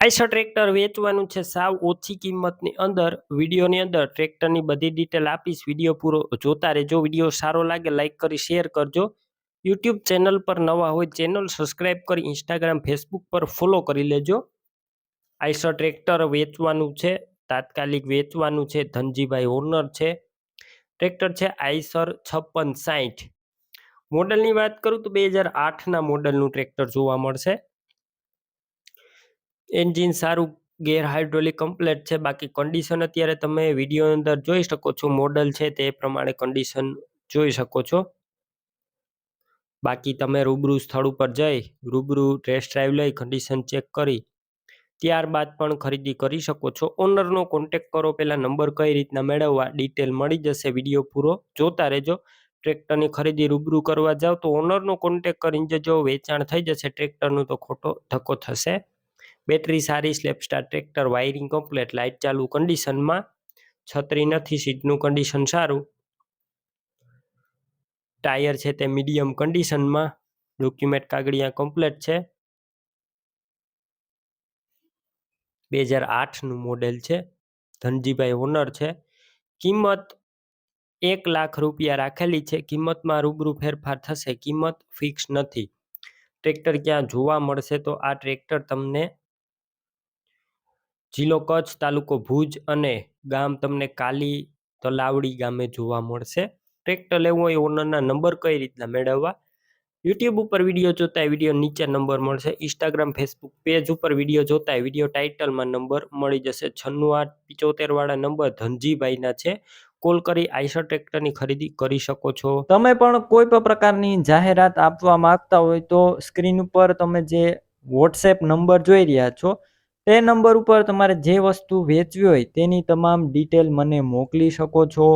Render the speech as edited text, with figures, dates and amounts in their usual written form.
Eicher tractor વેચવાનું છે સાવ ઓછી કિંમતની અંદર. વિડીયોની અંદર ટ્રેક્ટરની બધી ડિટેલ આપીશ. વિડીયો પૂરો જોતા રહેજો. વિડીયો સારો લાગે લાઈક કરી શેર કરજો. યુટ્યુબ ચેનલ પર નવા હોય ચેનલ સબસ્ક્રાઈબ કરી ઇન્સ્ટાગ્રામ ફેસબુક પર ફોલો કરી લેજો. આઈસર ટ્રેક્ટર વેચવાનું છે, તાત્કાલિક વેચવાનું છે. ધનજીભાઈ ઓનર છે. ટ્રેક્ટર છે આઈસર 5660. મોડલની વાત કરું તો 2008ના મોડલનું ટ્રેક્ટર જોવા મળશે. એન્જિન સારું, ગેર હાઇડ્રોલિક કમ્પ્લેટ છે. બાકી કન્ડિશન અત્યારે તમે વિડીયો અંદર જોઈ શકો છો. મોડલ છે તે પ્રમાણે કન્ડિશન જોઈ શકો છો. બાકી તમે રૂબરૂ સ્થળ ઉપર જઈ રૂબરૂ ટેસ્ટ ડ્રાઈવ લઈ કન્ડિશન ચેક કરી ત્યારબાદ પણ ખરીદી કરી શકો છો. ઓનરનો કોન્ટેક કરો. પહેલા નંબર કઈ રીતના મેળવવા ડિટેલ મળી જશે. વિડીયો પૂરો જોતા રહેજો. ટ્રેક્ટરની ખરીદી રૂબરૂ કરવા જાવ તો ઓનરનો કોન્ટેક કરીને જજો. વેચાણ થઈ જશે ટ્રેક્ટરનું તો ખોટો ધક્કો થશે. બેટરી સારી, slap star tractor, wiring complete, light ચાલુ કન્ડિશનમાં, છત્રી નથી, સીટનું કન્ડિશન સારું, ટાયર છે તે મીડિયમ કન્ડિશનમાં, ડોક્યુમેન્ટ કાગળિયા કમ્પ્લેટ છે. 2008નું મોડેલ છે. ધનજીભાઈ ઓનર છે. કિંમત 1 લાખ રૂપિયા રાખેલી છે. કિંમતમાં રૂબરૂ ફેરફાર થશે. કિંમત ફિક્સ નથી. ટ્રેક્ટર ક્યાં જોવા મળશે તો આ ટ્રેક્ટર તમને જિલ્લો કચ્છ, તાલુકો ભુજ અને ગામ તમને કાલી તલાવડી ગામે જોવા મળશે. ટ્રેક્ટર લેવું હોય ઓનરના નંબર કઈ રીતના મેળવવા? યુટ્યુબ ઉપર વિડીયો જોતા વિડીયો નીચે નંબર મળશે. ઇન્સ્ટાગ્રામ ફેસબુક પેજ ઉપર વિડીયો જોતા વિડીયો ટાઇટલમાં નંબર મળી જશે. 9675 વાળા નંબર ધનજીભાઈના છે. કોલ કરી આઈસર ટ્રેક્ટરની ખરીદી કરી શકો છો. તમે પણ કોઈ પણ પ્રકારની જાહેરાત આપવા માંગતા હોય તો સ્ક્રીન ઉપર તમે જે વોટ્સએપ નંબર જોઈ રહ્યા છો તે નંબર ઉપર તમારે જે વસ્તુ વેચવી હોય તેની તમામ ડિટેલ મને મોકલી શકો છો.